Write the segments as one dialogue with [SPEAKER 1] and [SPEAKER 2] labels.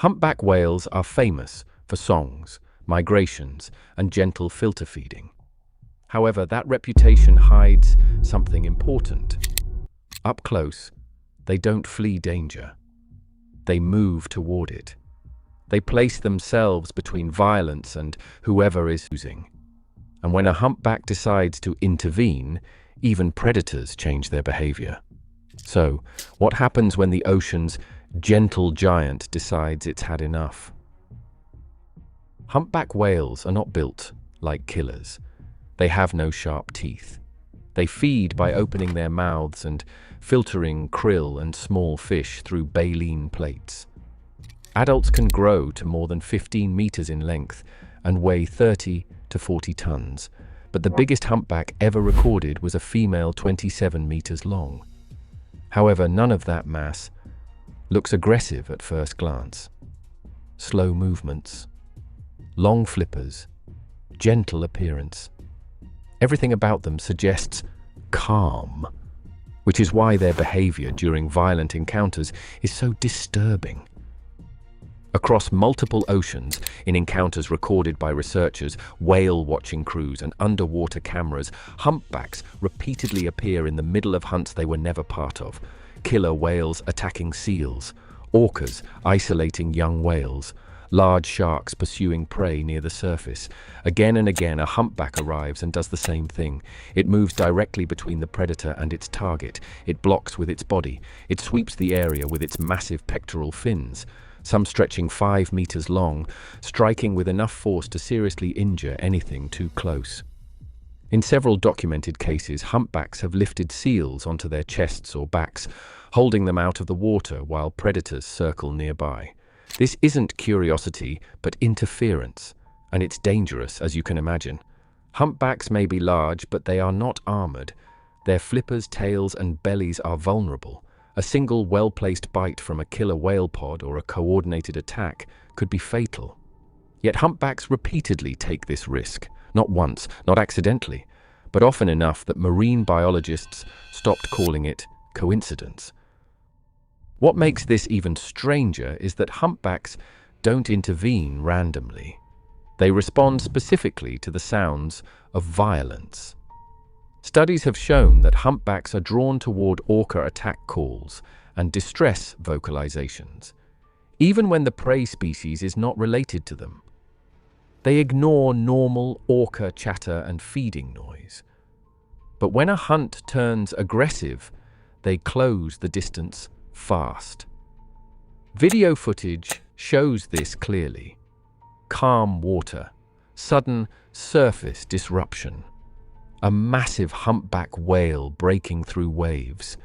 [SPEAKER 1] Humpback whales are famous for songs, migrations, and gentle filter feeding. However, that reputation hides something important. Up close, they don't flee danger. They move toward it. They place themselves between violence and whoever is losing. And when a humpback decides to intervene, even predators change their behavior. So, what happens when the ocean's gentle giant decides it's had enough? Humpback whales are not built like killers. They have no sharp teeth. They feed by opening their mouths and filtering krill and small fish through baleen plates. Adults can grow to more than 15 meters in length and weigh 30 to 40 tons, but the biggest humpback ever recorded was a female 27 meters long. However, none of that mass looks aggressive at first glance. Slow movements, long flippers, gentle appearance. Everything about them suggests calm, which is why their behavior during violent encounters is so disturbing. Across multiple oceans, in encounters recorded by researchers, whale-watching crews, and underwater cameras, humpbacks repeatedly appear in the middle of hunts they were never part of. Killer whales attacking seals, orcas isolating young whales, large sharks pursuing prey near the surface. Again and again, a humpback arrives and does the same thing. It moves directly between the predator and its target. It blocks with its body. It sweeps the area with its massive pectoral fins, some stretching 5 meters long, striking with enough force to seriously injure anything too close. In several documented cases, humpbacks have lifted seals onto their chests or backs, holding them out of the water while predators circle nearby. This isn't curiosity, but interference, and it's dangerous, as you can imagine. Humpbacks may be large, but they are not armored. Their flippers, tails, and bellies are vulnerable. A single well-placed bite from a killer whale pod or a coordinated attack could be fatal. Yet humpbacks repeatedly take this risk, not once, not accidentally, but often enough that marine biologists stopped calling it coincidence. What makes this even stranger is that humpbacks don't intervene randomly. They respond specifically to the sounds of violence. Studies have shown that humpbacks are drawn toward orca attack calls and distress vocalizations, even when the prey species is not related to them. They ignore normal orca chatter and feeding noise. But when a hunt turns aggressive, they close the distance fast. Video footage shows this clearly. Calm water, sudden surface disruption. A massive humpback whale breaking through waves.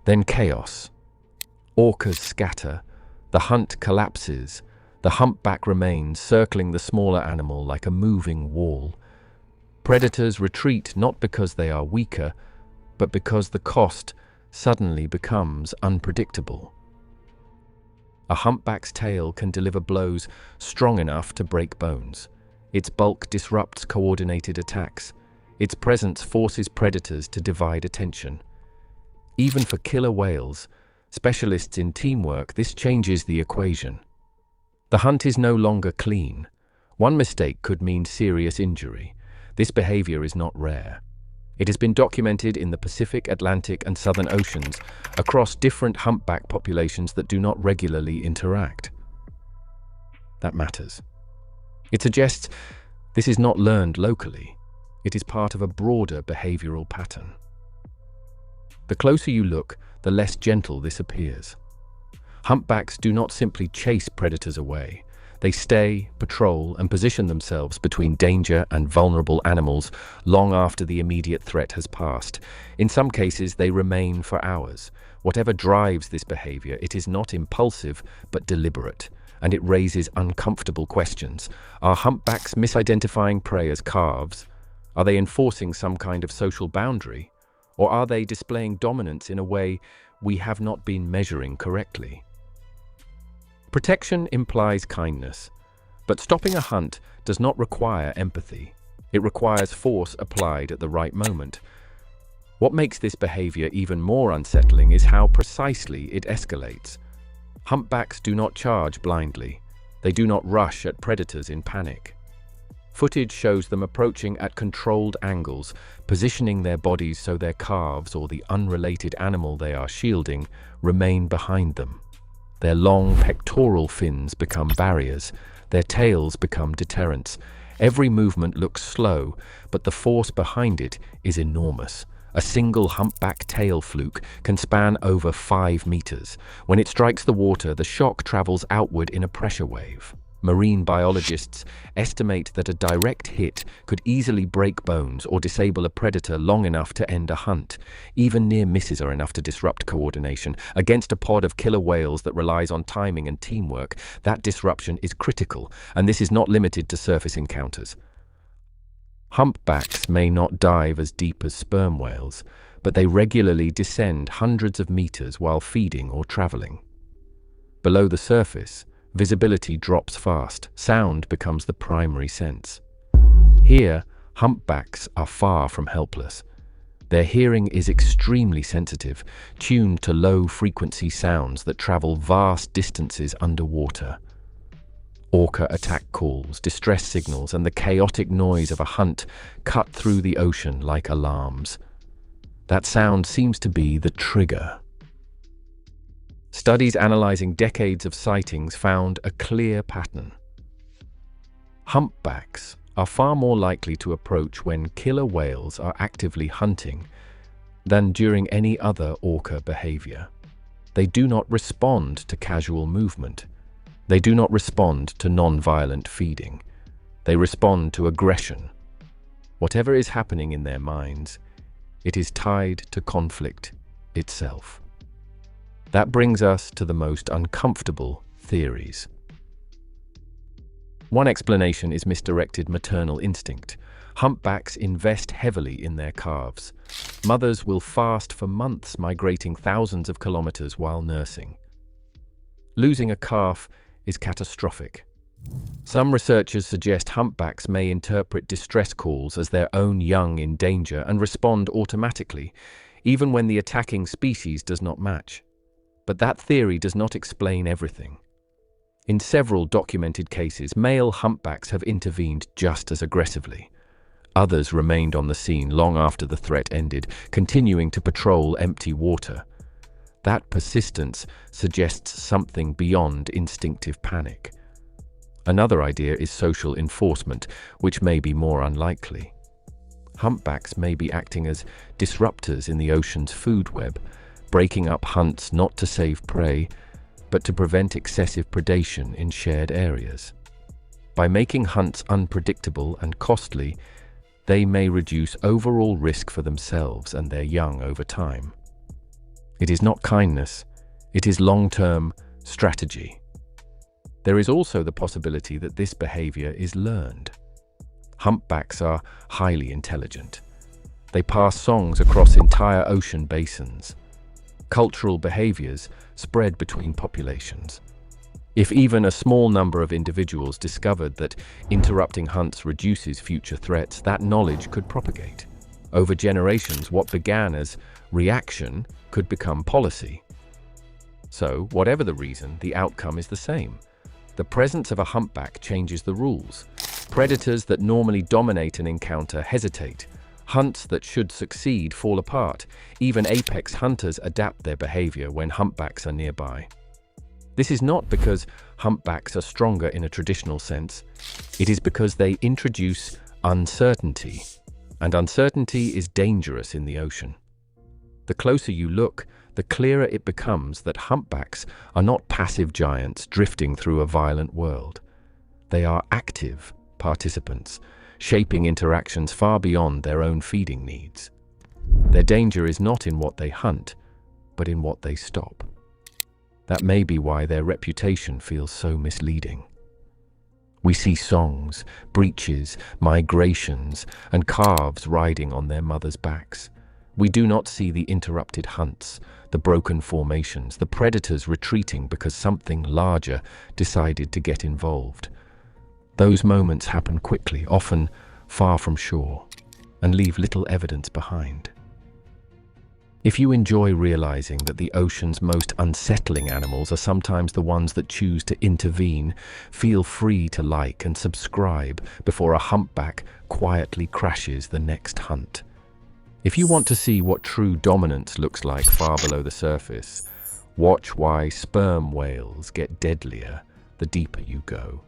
[SPEAKER 1] Then chaos. Orcas scatter. The hunt collapses. The humpback remains, circling the smaller animal like a moving wall. Predators retreat not because they are weaker, but because the cost suddenly becomes unpredictable. A humpback's tail can deliver blows strong enough to break bones. Its bulk disrupts coordinated attacks. Its presence forces predators to divide attention. Even for killer whales, specialists in teamwork, this changes the equation. The hunt is no longer clean. One mistake could mean serious injury. This behavior is not rare. It has been documented in the Pacific, Atlantic, and Southern Oceans across different humpback populations that do not regularly interact. That matters. It suggests this is not learned locally. It is part of a broader behavioral pattern. The closer you look, the less gentle this appears. Humpbacks do not simply chase predators away. They stay, patrol, and position themselves between danger and vulnerable animals long after the immediate threat has passed. In some cases, they remain for hours. Whatever drives this behavior, it is not impulsive, but deliberate, and it raises uncomfortable questions. Are humpbacks misidentifying prey as calves? Are they enforcing some kind of social boundary? Or are they displaying dominance in a way we have not been measuring correctly? Protection implies kindness, but stopping a hunt does not require empathy. It requires force applied at the right moment. What makes this behavior even more unsettling is how precisely it escalates. Humpbacks do not charge blindly. They do not rush at predators in panic. Footage shows them approaching at controlled angles, positioning their bodies so their calves or the unrelated animal they are shielding remain behind them. Their long pectoral fins become barriers, their tails become deterrents. Every movement looks slow, but the force behind it is enormous. A single humpback tail fluke can span over 5 meters. When it strikes the water, the shock travels outward in a pressure wave. Marine biologists estimate that a direct hit could easily break bones or disable a predator long enough to end a hunt. Even near misses are enough to disrupt coordination. Against a pod of killer whales that relies on timing and teamwork, that disruption is critical, and this is not limited to surface encounters. Humpbacks may not dive as deep as sperm whales, but they regularly descend hundreds of meters while feeding or traveling. Below the surface, visibility drops fast. Sound becomes the primary sense. Here, humpbacks are far from helpless. Their hearing is extremely sensitive, tuned to low-frequency sounds that travel vast distances underwater. Orca attack calls, distress signals, and the chaotic noise of a hunt cut through the ocean like alarms. That sound seems to be the trigger. Studies analyzing decades of sightings found a clear pattern. Humpbacks are far more likely to approach when killer whales are actively hunting than during any other orca behavior. They do not respond to casual movement. They do not respond to non-violent feeding. They respond to aggression. Whatever is happening in their minds, it is tied to conflict itself. That brings us to the most uncomfortable theories. One explanation is misdirected maternal instinct. Humpbacks invest heavily in their calves. Mothers will fast for months, migrating thousands of kilometers while nursing. Losing a calf is catastrophic. Some researchers suggest humpbacks may interpret distress calls as their own young in danger and respond automatically, even when the attacking species does not match. But that theory does not explain everything. In several documented cases, male humpbacks have intervened just as aggressively. Others remained on the scene long after the threat ended, continuing to patrol empty water. That persistence suggests something beyond instinctive panic. Another idea is social enforcement, which may be more unlikely. Humpbacks may be acting as disruptors in the ocean's food web, breaking up hunts not to save prey, but to prevent excessive predation in shared areas. By making hunts unpredictable and costly, they may reduce overall risk for themselves and their young over time. It is not kindness, it is long-term strategy. There is also the possibility that this behavior is learned. Humpbacks are highly intelligent. They pass songs across entire ocean basins. Cultural behaviors spread between populations. If even a small number of individuals discovered that interrupting hunts reduces future threats, that knowledge could propagate. Over generations, what began as reaction could become policy. So, whatever the reason, the outcome is the same. The presence of a humpback changes the rules. Predators that normally dominate an encounter hesitate. Hunts that should succeed fall apart. Even apex hunters adapt their behavior when humpbacks are nearby. This is not because humpbacks are stronger in a traditional sense. It is because they introduce uncertainty, and uncertainty is dangerous in the ocean. The closer you look, the clearer it becomes that humpbacks are not passive giants drifting through a violent world. They are active participants, shaping interactions far beyond their own feeding needs. Their danger is not in what they hunt, but in what they stop. That may be why their reputation feels so misleading. We see songs, breaches, migrations, and calves riding on their mothers' backs. We do not see the interrupted hunts, the broken formations, the predators retreating because something larger decided to get involved. Those moments happen quickly, often far from shore, and leave little evidence behind. If you enjoy realizing that the ocean's most unsettling animals are sometimes the ones that choose to intervene, feel free to like and subscribe before a humpback quietly crashes the next hunt. If you want to see what true dominance looks like far below the surface, watch why sperm whales get deadlier the deeper you go.